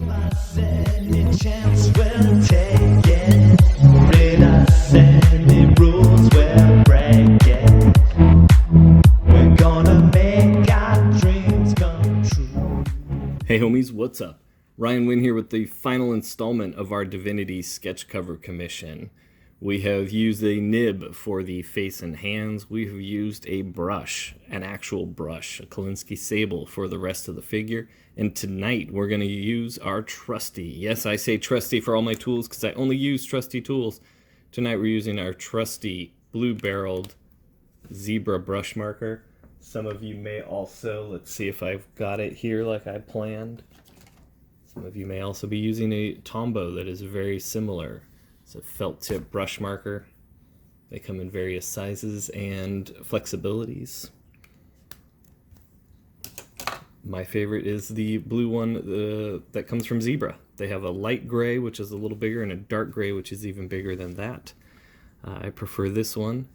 Any chance we'll take it. Read us any rules we'll break it. We're gonna make our dreams come true. Hey homies, what's up? Ryan Wynn here with the final installment of our Divinity sketch cover commission. We have used a nib for the face and hands. We have used a brush, an actual brush, a Kolinsky sable for the rest of the figure. And tonight we're going to use our trusty, yes I say trusty for all my tools because I only use trusty tools. Tonight we're using our trusty blue-barreled zebra brush marker. Some of you may also, let's see if I've got it here like I planned. Some of you may also be using a Tombow that is very similar. It's a felt tip brush marker. They come in various sizes and flexibilities. My favorite is the blue one that comes from Zebra. They have a light gray, which is a little bigger, and a dark gray, which is even bigger than that. I prefer this one.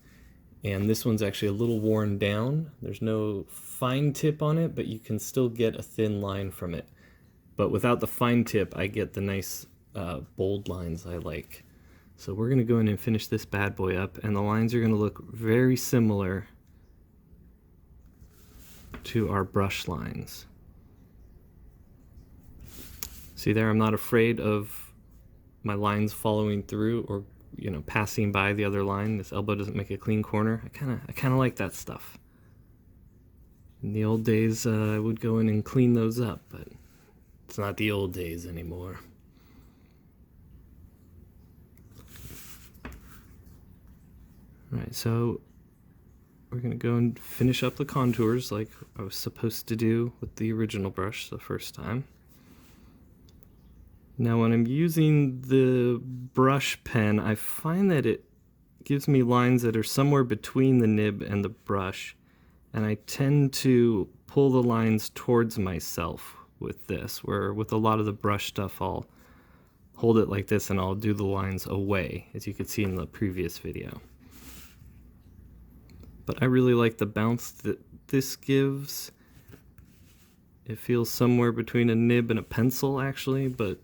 And this one's actually a little worn down. There's no fine tip on it, but you can still get a thin line from it. But without the fine tip, I get the nice bold lines I like. So we're going to go in and finish this bad boy up, and the lines are going to look very similar to our brush lines. See there, I'm not afraid of my lines following through or passing by the other line. This elbow doesn't make a clean corner. I kind of like that stuff. In the old days, I would go in and clean those up, but it's not the old days anymore. Alright, so we're going to go and finish up the contours like I was supposed to do with the original brush the first time. Now when I'm using the brush pen, I find that it gives me lines that are somewhere between the nib and the brush, and I tend to pull the lines towards myself with this, where with a lot of the brush stuff I'll hold it like this and I'll do the lines away, as you could see in the previous video. But I really like the bounce that this gives. It feels somewhere between a nib and a pencil actually, but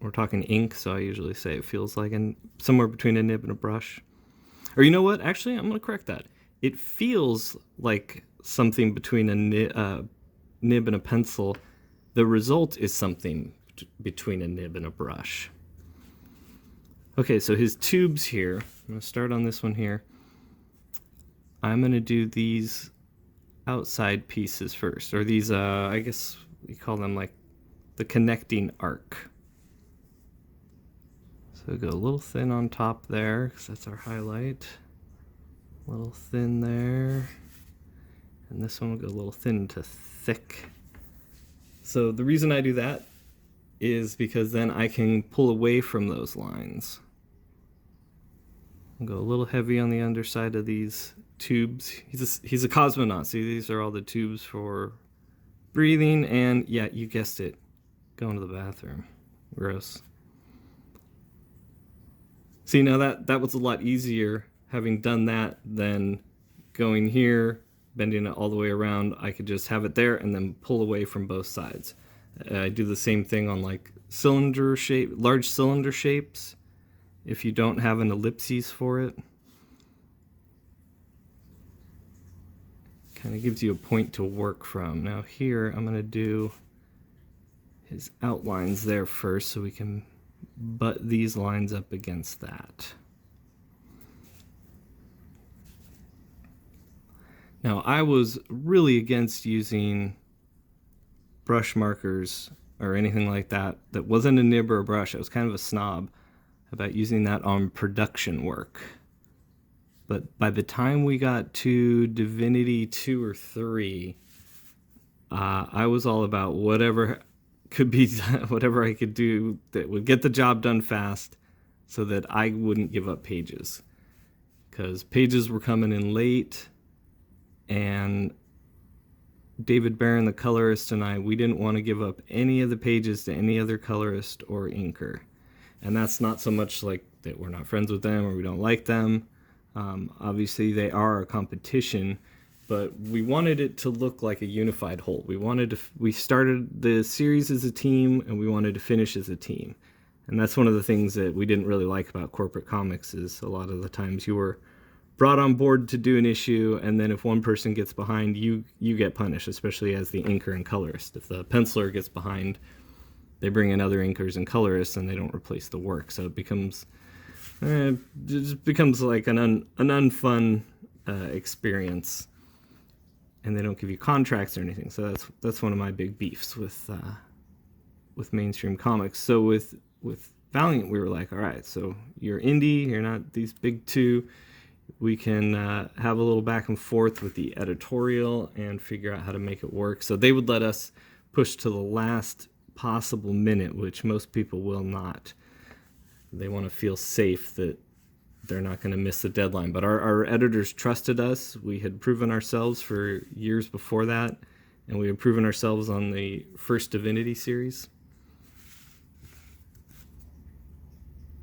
we're talking ink, so I usually say it feels like somewhere between a nib and a brush. Or you know what, actually I'm going to correct that. It feels like something between a nib and a pencil. The result is something between a nib and a brush. Okay, so his tubes here, I'm going to start on this one here. I'm going to do these outside pieces first, or these, I guess we call them like the connecting arc. So go a little thin on top there, because that's our highlight. A little thin there. And this one will go a little thin to thick. So the reason I do that is because then I can pull away from those lines. I'll go a little heavy on the underside of these tubes. He's a cosmonaut. See, these are all the tubes for breathing, and yeah, you guessed it, going to the bathroom. Gross. See, now that was a lot easier having done that than going here, bending it all the way around. I could just have it there and then pull away from both sides. I do the same thing on like large cylinder shapes. If you don't have an ellipses for it, kind of gives you a point to work from. Now here I'm going to do his outlines there first so we can butt these lines up against that. Now I was really against using brush markers or anything like that that wasn't a nib or a brush. I was kind of a snob about using that on production work. But by the time we got to Divinity 2 or 3, I was all about whatever I could do that would get the job done fast so that I wouldn't give up pages. Because pages were coming in late, and David Barron, the colorist, and we didn't want to give up any of the pages to any other colorist or inker. And that's not so much like that we're not friends with them or we don't like them. Obviously they are a competition, but we wanted it to look like a unified whole. We started the series as a team, and we wanted to finish as a team. And that's one of the things that we didn't really like about corporate comics, is a lot of the times you were brought on board to do an issue, and then if one person gets behind, you get punished, especially as the inker and colorist. If the penciler gets behind, they bring in other inkers and colorists, and they don't replace the work. So it becomes like an unfun experience, and they don't give you contracts or anything. So that's one of my big beefs with mainstream comics. So with Valiant, we were like, all right, so you're indie, you're not these big two. We can have a little back and forth with the editorial and figure out how to make it work. So they would let us push to the last possible minute, which most people will not. They want to feel safe that they're not going to miss the deadline. But our editors trusted us. We had proven ourselves for years before that, and we had proven ourselves on the first Divinity series.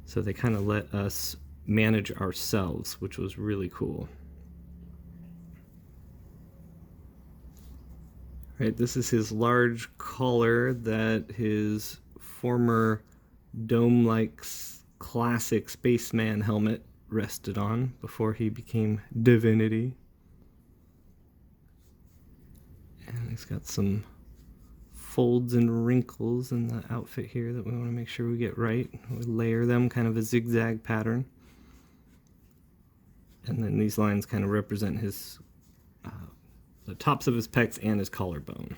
So they kind of let us manage ourselves, which was really cool. Right, this is his large collar that his former dome-like classic spaceman helmet rested on before he became Divinity. And he's got some folds and wrinkles in the outfit here that we want to make sure we get right. We layer them kind of a zigzag pattern. And then these lines kind of represent his the tops of his pecs and his collarbone.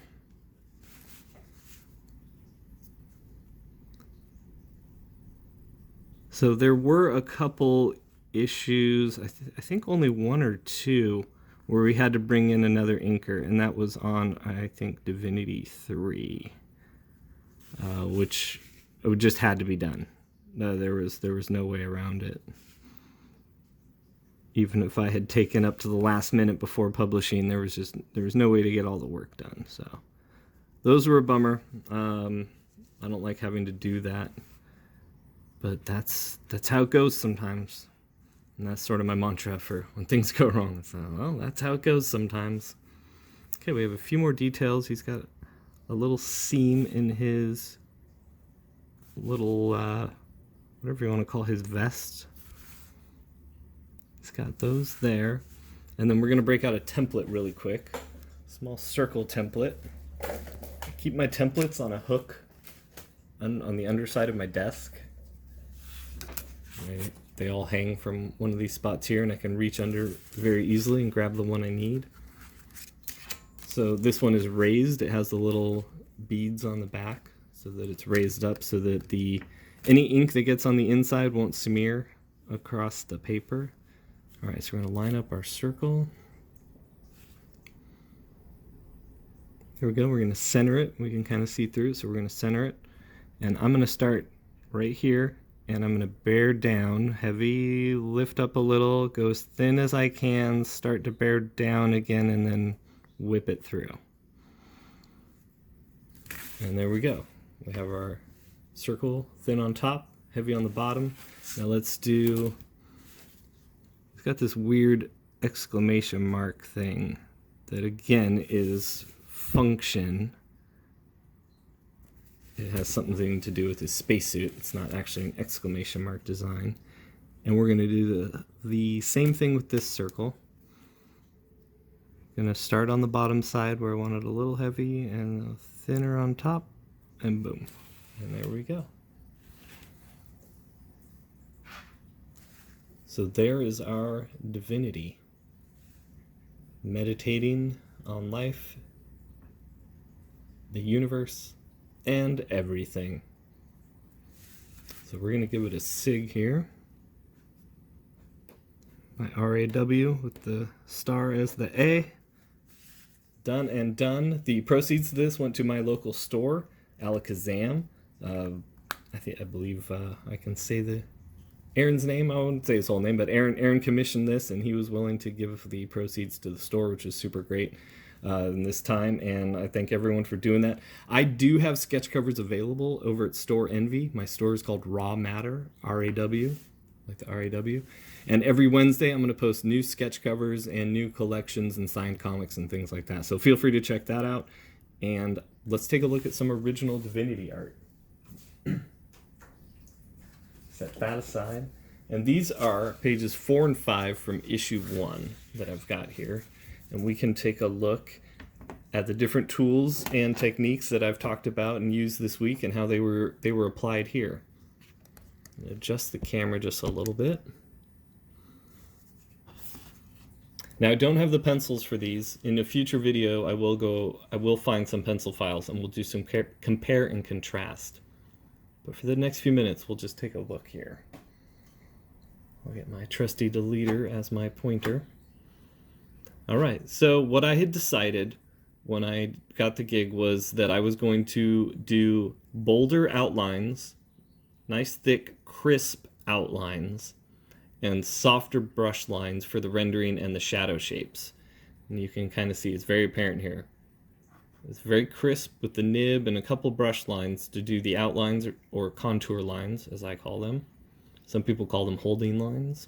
So there were a couple issues, I think only one or two, where we had to bring in another inker, and that was on, I think, Divinity 3, which it just had to be done. There was no way around it. Even if I had taken up to the last minute before publishing, there was no way to get all the work done. So those were a bummer. I don't like having to do that, but that's how it goes sometimes. And that's sort of my mantra for when things go wrong. So, well, that's how it goes sometimes. Okay, we have a few more details. He's got a little seam in his little, whatever you want to call his vest. He's got those there. And then we're going to break out a template really quick. Small circle template. I keep my templates on a hook on the underside of my desk. They all hang from one of these spots here, and I can reach under very easily and grab the one I need. So this one is raised. It has the little beads on the back so that it's raised up so that any ink that gets on the inside won't smear across the paper. All right, so we're going to line up our circle. Here we go. We're going to center it. We can kind of see through it, so we're going to center it. And I'm going to start right here, and I'm going to bear down, heavy, lift up a little, go as thin as I can, start to bear down again, and then whip it through. And there we go. We have our circle, thin on top, heavy on the bottom. Now let's do... It's got this weird exclamation mark thing that again is function. It has something to do with his spacesuit. It's not actually an exclamation mark design. And we're going to do the same thing with this circle. Going to start on the bottom side where I want it a little heavy and thinner on top, and boom. And there we go. So there is our Divinity, meditating on life, the universe, and everything. So we're going to give it a sig here. My RAW with the star as the A. Done and done. The proceeds of this went to my local store, Alakazam. I believe I can say Aaron's name. I won't say his whole name, but Aaron commissioned this, and he was willing to give the proceeds to the store, which is super great in this time, and I thank everyone for doing that. I do have sketch covers available over at Store Envy. My store is called Raw Matter, RAW. like the RAW. And every Wednesday, I'm going to post new sketch covers and new collections and signed comics and things like that. So feel free to check that out. And let's take a look at some original Divinity art. Set that aside. And these are pages 4 and 5 from issue 1 that I've got here. And we can take a look at the different tools and techniques that I've talked about and used this week and how they were applied here. Adjust the camera just a little bit. Now I don't have the pencils for these. In a future video I will find some pencil files and we'll do some compare and contrast. But for the next few minutes we'll just take a look here. I'll get my trusty deleter as my pointer. Alright, so what I had decided when I got the gig was that I was going to do bolder outlines, nice thick crisp outlines, and softer brush lines for the rendering and the shadow shapes. And you can kind of see it's very apparent here. It's very crisp with the nib and a couple brush lines to do the outlines or contour lines, as I call them. Some people call them holding lines.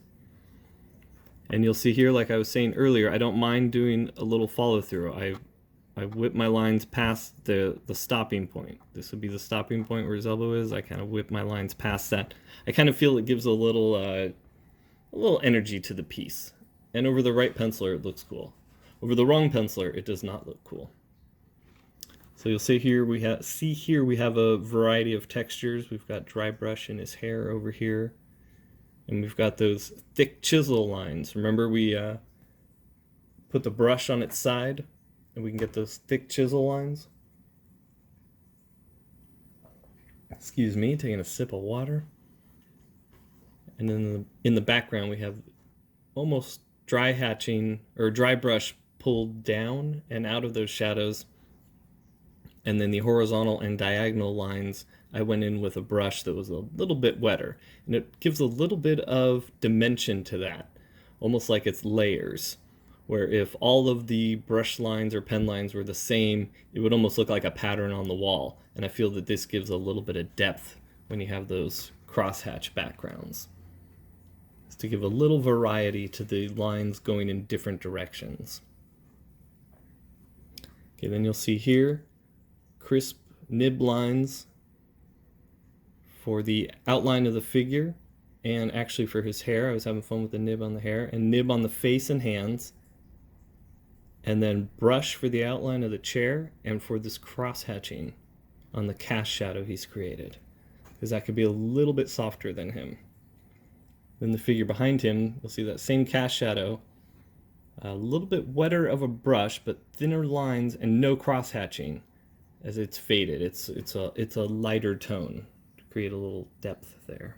And you'll see here, like I was saying earlier, I don't mind doing a little follow through. I whip my lines past the stopping point. This would be the stopping point where his elbow is. I kind of whip my lines past that. I kind of feel it gives a little energy to the piece. And over the right penciler, it looks cool. Over the wrong penciler, it does not look cool. So you'll see here we have a variety of textures. We've got dry brush in his hair over here. And we've got those thick chisel lines. Remember we put the brush on its side and we can get those thick chisel lines. Excuse me, taking a sip of water. And then in the background we have almost dry hatching or dry brush pulled down and out of those shadows. And then the horizontal and diagonal lines, I went in with a brush that was a little bit wetter. And it gives a little bit of dimension to that, almost like it's layers. Where if all of the brush lines or pen lines were the same, it would almost look like a pattern on the wall. And I feel that this gives a little bit of depth when you have those crosshatch backgrounds. It's to give a little variety to the lines going in different directions. Okay, then you'll see here, crisp nib lines for the outline of the figure and actually for his hair. I was having fun with the nib on the hair and nib on the face and hands. And then brush for the outline of the chair and for this cross-hatching on the cast shadow he's created. Because that could be a little bit softer than him. Then the figure behind him, you'll see that same cast shadow. A little bit wetter of a brush, but thinner lines and no cross-hatching as it's faded. It's a lighter tone to create a little depth there.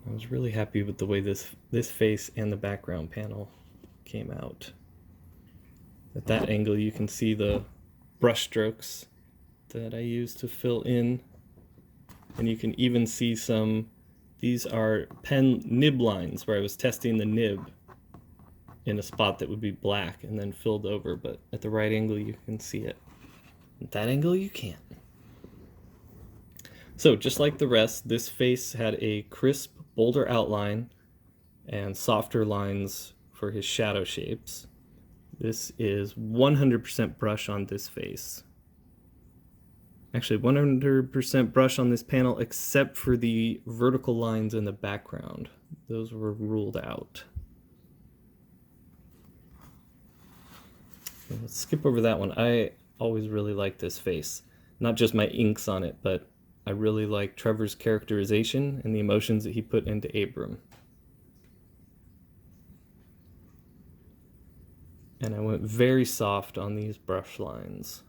I was really happy with the way this face and the background panel came out. At that angle you can see the brush strokes that I used to fill in, and you can even see these are pen nib lines where I was testing the nib in a spot that would be black and then filled over, but at the right angle you can see it. At that angle you can't. So just like the rest, this face had a crisp, bolder outline and softer lines for his shadow shapes. This is 100% brush on this face. Actually 100% brush on this panel except for the vertical lines in the background. Those were ruled out. Let's skip over that one. I always really like this face. Not just my inks on it, but I really like Trevor's characterization and the emotions that he put into Abram. And I went very soft on these brush lines.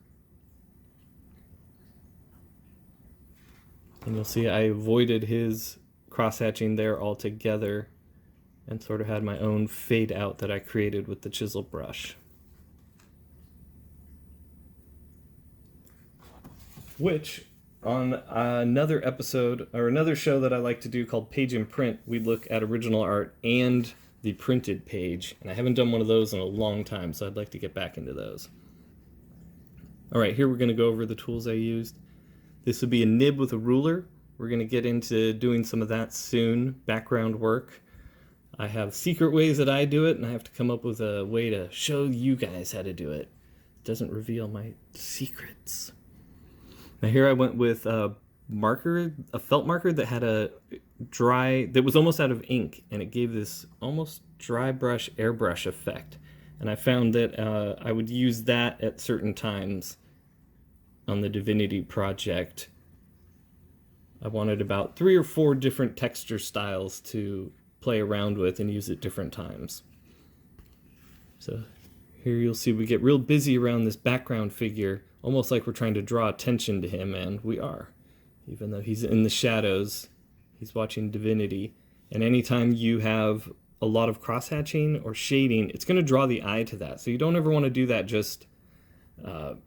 And you'll see I avoided his cross-hatching there altogether and sort of had my own fade out that I created with the chisel brush. Which, on another episode, or another show that I like to do called Page and Print, we look at original art and the printed page, and I haven't done one of those in a long time, so I'd like to get back into those. Alright, here we're going to go over the tools I used. This would be a nib with a ruler, We're going to get into doing some of that soon, background work. I have secret ways that I do it, and I have to come up with a way to show you guys how to do it. It doesn't reveal my secrets. Now here I went with a marker, a felt marker that had a that was almost out of ink, and it gave this almost dry brush airbrush effect. And I found that I would use that at certain times on the Divinity project. I wanted about 3 or 4 different texture styles to play around with and use at different times. So here you'll see we get real busy around this background figure, almost like we're trying to draw attention to him, and we are. Even though he's in the shadows, he's watching Divinity. And anytime you have a lot of cross-hatching or shading, it's going to draw the eye to that. So you don't ever want to do that just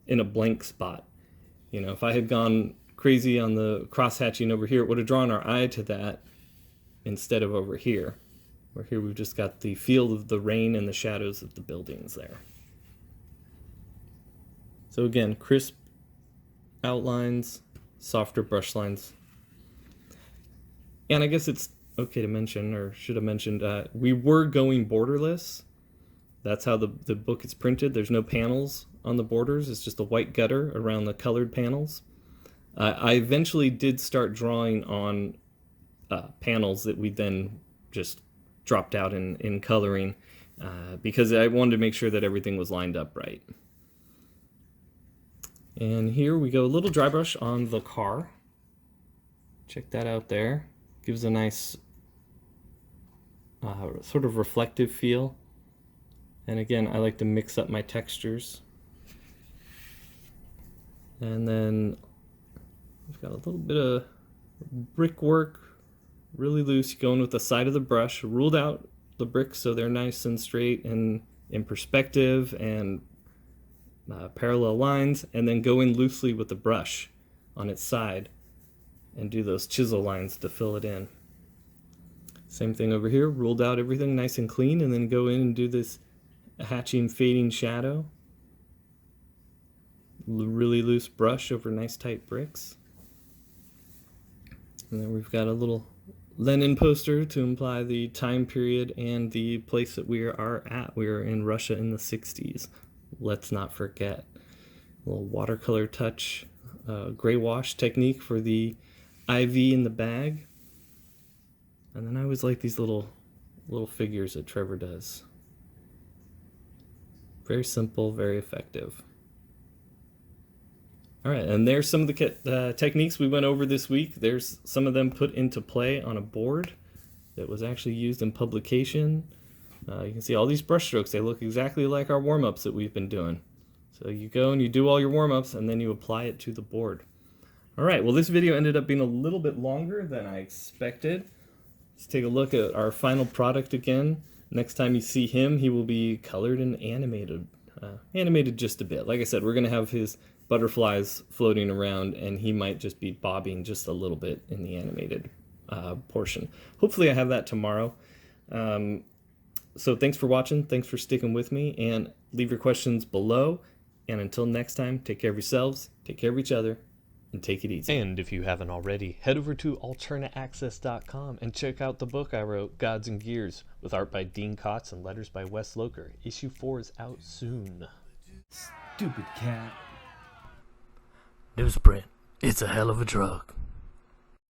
in a blank spot. You know, if I had gone crazy on the cross-hatching over here, it would have drawn our eye to that instead of over here. Where here we've just got the field of the rain and the shadows of the buildings there. So again, crisp outlines, softer brush lines. And I guess it's okay to mention, or should have mentioned, we were going borderless. That's how the book is printed. There's no panels on the borders. It's just a white gutter around the colored panels. I eventually did start drawing on panels that we then just dropped out in coloring because I wanted to make sure that everything was lined up right. And here we go, a little dry brush on the car. Check that out there. Gives a nice sort of reflective feel. And again, I like to mix up my textures. And then we've got a little bit of brickwork, really loose, going with the side of the brush. Ruled out the bricks so they're nice and straight and in perspective and parallel lines, and then go in loosely with the brush on its side and do those chisel lines to fill it in. Same thing over here, ruled out everything nice and clean, and then go in and do this hatching fading shadow. Really loose brush over nice tight bricks. And then we've got a little Lenin poster to imply the time period and the place that we are at. We are in Russia in the 60s. Let's not forget. A little watercolor touch, gray wash technique for the IV in the bag. And then I always like these little figures that Trevor does. Very simple, very effective. All right, and there's some of the techniques we went over this week. There's some of them put into play on a board that was actually used in publication. You can see all these brush strokes. They look exactly like our warm-ups that we've been doing. So you go and you do all your warm-ups, and then you apply it to the board. All right, well, this video ended up being a little bit longer than I expected. Let's take a look at our final product again. Next time you see him, he will be colored and animated. Animated just a bit. Like I said, we're going to have his butterflies floating around, and he might just be bobbing just a little bit in the animated portion. Hopefully I have that tomorrow. So thanks for watching, thanks for sticking with me, and leave your questions below. And until next time, take care of yourselves, take care of each other, and take it easy. And if you haven't already, head over to alternaaccess.com and check out the book I wrote, Gods and Gears, with art by Dean Kotz and letters by Wes Loker. Issue 4 is out soon. Stupid cat. Newsprint. It's a hell of a drug.